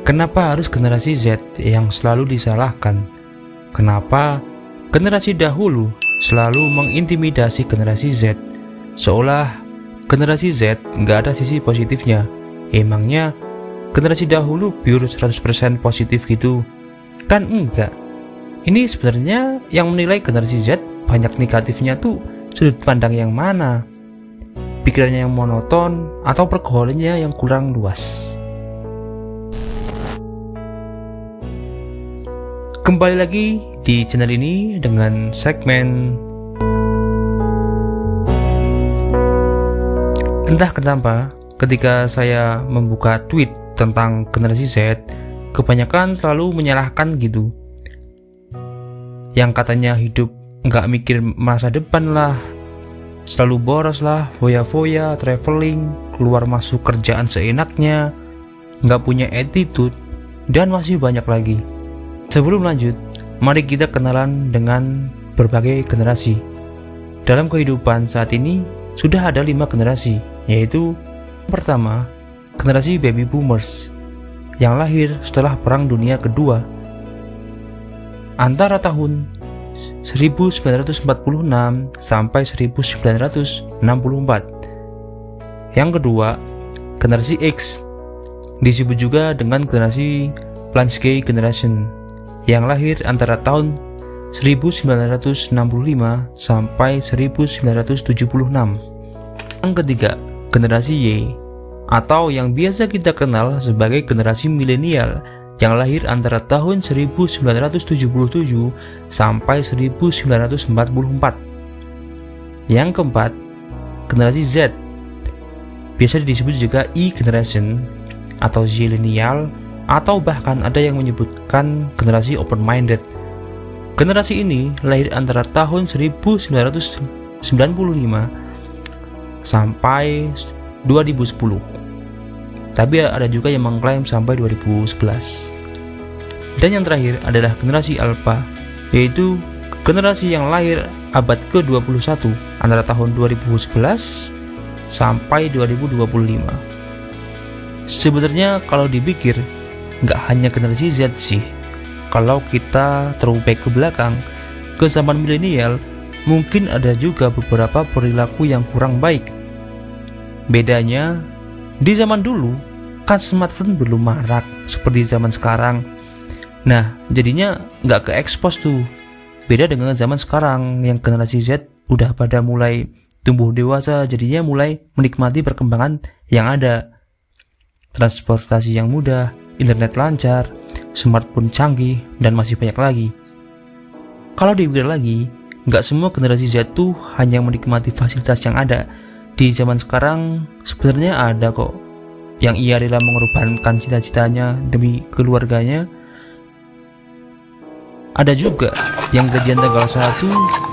Kenapa harus generasi Z yang selalu disalahkan? Kenapa generasi dahulu selalu mengintimidasi generasi Z? Seolah generasi Z nggak ada sisi positifnya. Emangnya generasi dahulu pure 100% positif gitu? Kan enggak. Ini sebenarnya yang menilai generasi Z banyak negatifnya tuh sudut pandang yang mana? Pikirannya yang monoton atau pergaulannya yang kurang luas? Kembali lagi di channel ini dengan segmen entah kenapa ketika saya membuka tweet tentang generasi Z, kebanyakan selalu menyalahkan gitu. Yang katanya hidup nggak mikir masa depan lah, selalu boros lah, foya-foya, traveling, keluar masuk kerjaan seenaknya, nggak punya attitude, dan masih banyak lagi. Sebelum lanjut, mari kita kenalan dengan berbagai generasi. Dalam kehidupan saat ini, sudah ada 5 generasi, yaitu pertama, generasi baby boomers, yang lahir setelah Perang Dunia Kedua, antara tahun 1946 sampai 1964. Yang kedua, generasi X, disebut juga dengan generasi Planskei Generation, yang lahir antara tahun 1965 sampai 1976. Yang ketiga, generasi Y, atau yang biasa kita kenal sebagai generasi milenial, yang lahir antara tahun 1977 sampai 1944. Yang keempat, generasi Z, biasa disebut juga Y generation atau Zillennial, atau bahkan ada yang menyebutkan generasi open-minded. Generasi ini lahir antara tahun 1995 sampai 2010. Tapi ada juga yang mengklaim sampai 2011. Dan yang terakhir adalah generasi Alpha, yaitu generasi yang lahir abad ke-21 antara tahun 2011 sampai 2025. Sebenarnya kalau dipikir, nggak hanya generasi Z sih. Kalau kita throwback ke belakang, ke zaman milenial, mungkin ada juga beberapa perilaku yang kurang baik. Bedanya, di zaman dulu kan smartphone belum marak seperti zaman sekarang. Nah, jadinya nggak ke-expose tuh. Beda dengan zaman sekarang yang generasi Z udah pada mulai tumbuh dewasa, jadinya mulai menikmati perkembangan yang ada. Transportasi yang mudah, internet lancar, smartphone canggih, dan masih banyak lagi. Kalau dipikir lagi, nggak semua generasi Z tuh hanya menikmati fasilitas yang ada. Di zaman sekarang sebenarnya ada kok yang ia rela mengorbankan cita-citanya demi keluarganya. Ada juga yang gajian tanggal 1,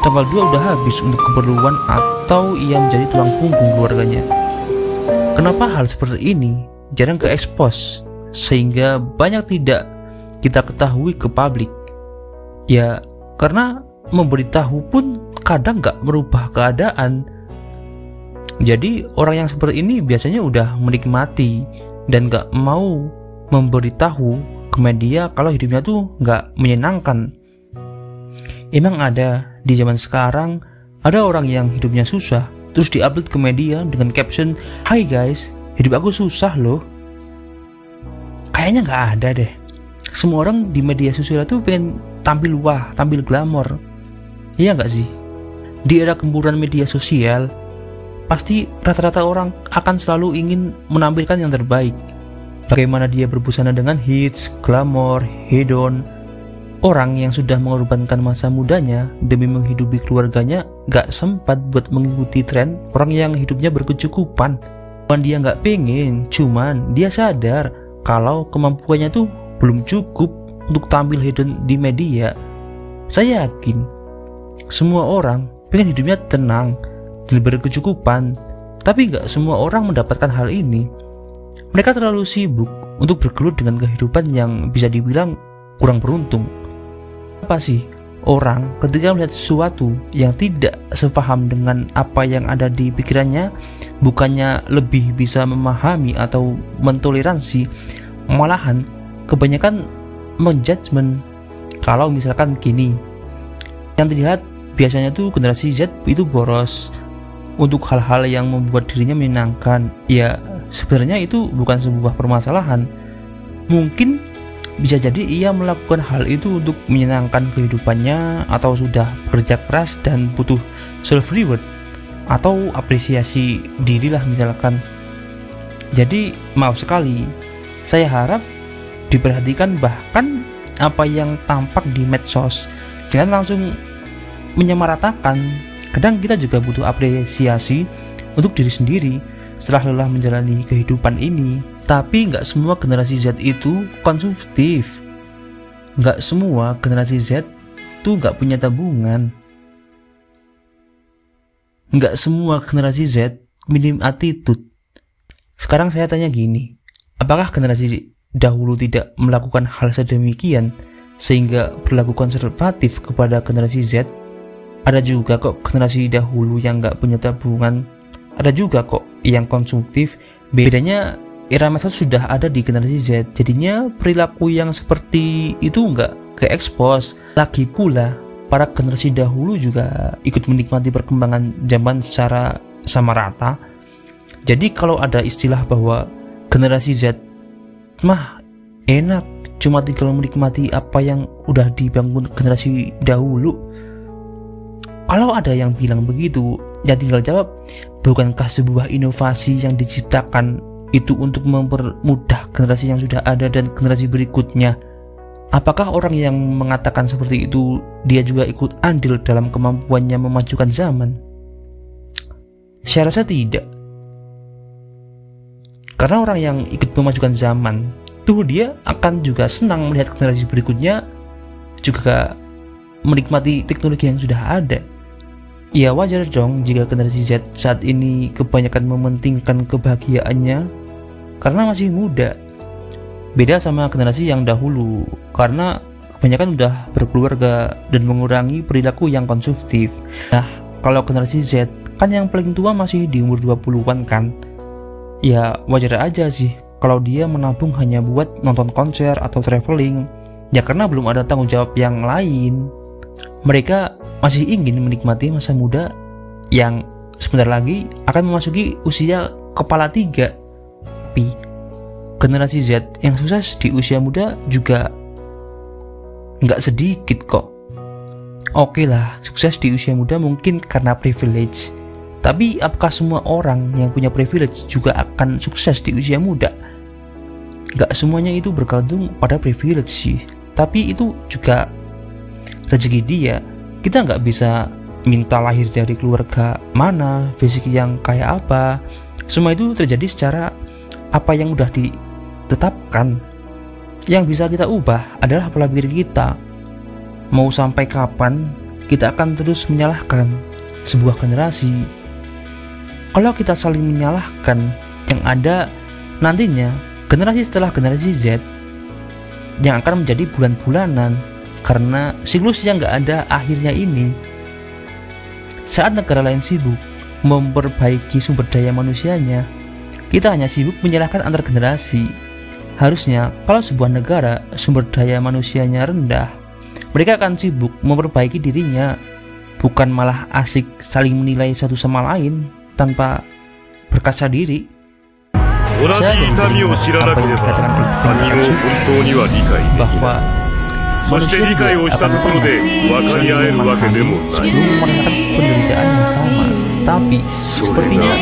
tanggal 2 udah habis untuk keperluan atau ia menjadi tulang punggung keluarganya. Kenapa hal seperti ini jarang ke-expose sehingga banyak tidak kita ketahui ke publik? Ya karena memberitahu pun kadang gak merubah keadaan. Jadi orang yang seperti ini biasanya udah menikmati dan gak mau memberitahu ke media kalau hidupnya tuh gak menyenangkan. Emang ada di zaman sekarang ada orang yang hidupnya susah terus diupload ke media dengan caption, "Hai guys, hidup aku susah loh." Kayaknya gak ada deh. Semua orang di media sosial itu pengen tampil wah, tampil glamor. Iya gak sih? Di era gempuran media sosial, pasti rata-rata orang akan selalu ingin menampilkan yang terbaik. Bagaimana dia berbusana dengan hits, glamor, hedon. Orang yang sudah mengorbankan masa mudanya demi menghidupi keluarganya gak sempat buat mengikuti tren orang yang hidupnya berkecukupan. Bukan dia gak pengen, cuman dia sadar kalau kemampuannya tuh belum cukup untuk tampil hedon di media. Saya yakin semua orang pengen hidupnya tenang dan berkecukupan, tapi gak semua orang mendapatkan hal ini. Mereka terlalu sibuk untuk bergelut dengan kehidupan yang bisa dibilang kurang beruntung. Apa sih orang ketika melihat sesuatu yang tidak sepaham dengan apa yang ada di pikirannya, bukannya lebih bisa memahami atau mentoleransi, malahan kebanyakan menjudgment kalau misalkan gini, yang terlihat biasanya tuh generasi Z itu boros untuk hal-hal yang membuat dirinya menyenangkan. Ya sebenarnya itu bukan sebuah permasalahan. Mungkin bisa jadi ia melakukan hal itu untuk menyenangkan kehidupannya, atau sudah bekerja keras dan butuh self reward atau apresiasi diri lah misalkan. Jadi maaf sekali, saya harap diperhatikan bahkan apa yang tampak di medsos, jangan langsung menyamaratakan. Kadang kita juga butuh apresiasi untuk diri sendiri setelah lelah menjalani kehidupan ini. Tapi nggak semua generasi Z itu konsumtif. Nggak semua generasi Z tuh nggak punya tabungan. Nggak semua generasi Z minim attitude. Sekarang saya tanya gini, apakah generasi dahulu tidak melakukan hal sedemikian sehingga berlaku konservatif kepada generasi Z? Ada juga kok generasi dahulu yang nggak punya tabungan, ada juga kok yang konsumtif. Bedanya era medsos sudah ada di generasi Z, jadinya perilaku yang seperti itu nggak ke-expose. Lagi pula para generasi dahulu juga ikut menikmati perkembangan zaman secara sama rata. Jadi kalau ada istilah bahwa generasi Z mah enak, cuma tinggal menikmati apa yang udah dibangun generasi dahulu, kalau ada yang bilang begitu, ya tinggal jawab, bukankah sebuah inovasi yang diciptakan itu untuk mempermudah generasi yang sudah ada dan generasi berikutnya? Apakah orang yang mengatakan seperti itu dia juga ikut andil dalam kemampuannya memajukan zaman? Saya rasa tidak. Karena orang yang ikut memajukan zaman tuh dia akan juga senang melihat generasi berikutnya juga menikmati teknologi yang sudah ada. Ya wajar dong jika generasi Z saat ini kebanyakan mementingkan kebahagiaannya karena masih muda. Beda sama generasi yang dahulu, karena kebanyakan udah berkeluarga dan mengurangi perilaku yang konsumtif. Nah, kalau generasi Z kan yang paling tua masih di umur 20-an kan. Ya wajar aja sih kalau dia menabung hanya buat nonton konser atau traveling. Ya karena belum ada tanggung jawab yang lain. Mereka masih ingin menikmati masa muda yang sebentar lagi akan memasuki usia kepala 3. Tapi generasi Z yang sukses di usia muda juga nggak sedikit kok. Oke lah, sukses di usia muda mungkin karena privilege. Tapi apakah semua orang yang punya privilege juga akan sukses di usia muda? Gak semuanya itu bergantung pada privilege sih. Tapi itu juga rezeki dia. Kita gak bisa minta lahir dari keluarga mana, fisik yang kayak apa. Semua itu terjadi secara apa yang udah ditetapkan. Yang bisa kita ubah adalah pola pikir kita. Mau sampai kapan kita akan terus menyalahkan sebuah generasi? Kalau kita saling menyalahkan, yang ada nantinya generasi setelah generasi Z yang akan menjadi bulan-bulanan karena siklus yang gak ada akhirnya ini. Saat negara lain sibuk memperbaiki sumber daya manusianya, kita hanya sibuk menyalahkan antar generasi. Harusnya kalau sebuah negara sumber daya manusianya rendah, mereka akan sibuk memperbaiki dirinya, bukan malah asik saling menilai satu sama lain tanpa berkaca diri. Saya jadi apa yang dikatakan oleh bahwa manusia juga akan pernah memahami sebelum merasakan penderitaan yang sama. Tapi sepertinya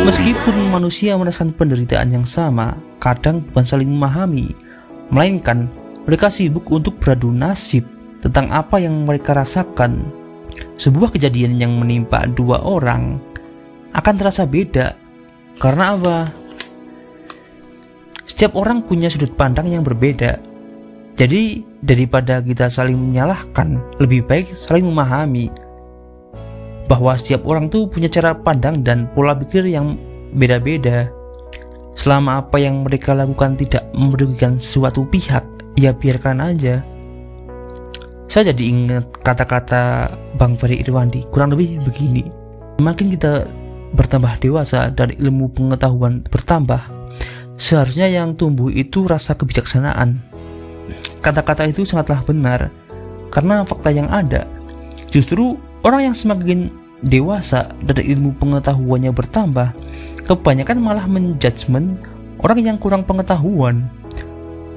meskipun manusia merasakan penderitaan yang sama, kadang bukan saling memahami, melainkan mereka sibuk untuk beradu nasib tentang apa yang mereka rasakan. Sebuah kejadian yang menimpa dua orang akan terasa beda. Karena apa? Setiap orang punya sudut pandang yang berbeda. Jadi daripada kita saling menyalahkan, lebih baik saling memahami bahwa setiap orang tuh punya cara pandang dan pola pikir yang beda-beda. Selama apa yang mereka lakukan tidak merugikan suatu pihak, ya biarkan aja. Saya jadi ingat kata-kata Bang Ferry Irwandi, kurang lebih begini. Semakin kita bertambah dewasa dan ilmu pengetahuan bertambah, seharusnya yang tumbuh itu rasa kebijaksanaan. kata-kata itu sangatlah benar. Karena fakta yang ada, justru orang yang semakin dewasa dan ilmu pengetahuannya bertambah, kebanyakan malah menjudgment orang yang kurang pengetahuan.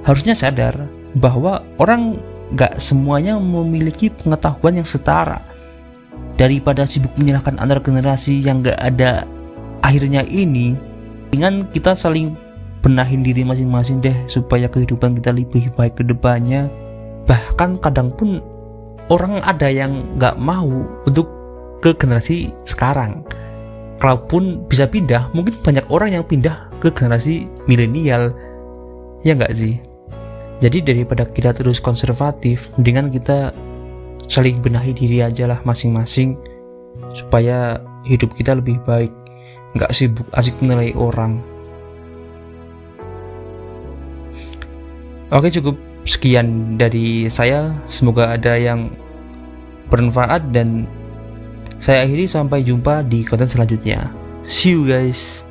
Harusnya sadar bahwa orang gak semuanya memiliki pengetahuan yang setara. Daripada sibuk menyalahkan antar generasi yang gak ada akhirnya ini, dengan kita saling benahin diri masing-masing deh, supaya kehidupan kita lebih baik ke depannya. Bahkan kadang pun orang ada yang gak mau untuk ke generasi sekarang. Kalaupun bisa pindah, mungkin banyak orang yang pindah ke generasi milenial, ya gak sih? Jadi daripada kita terus konservatif, mendingan kita saling benahi diri aja lah masing-masing, supaya hidup kita lebih baik, gak sibuk asik menilai orang. Oke, cukup sekian dari saya. Semoga ada yang bermanfaat dan saya akhiri. Sampai jumpa di konten selanjutnya. See you guys.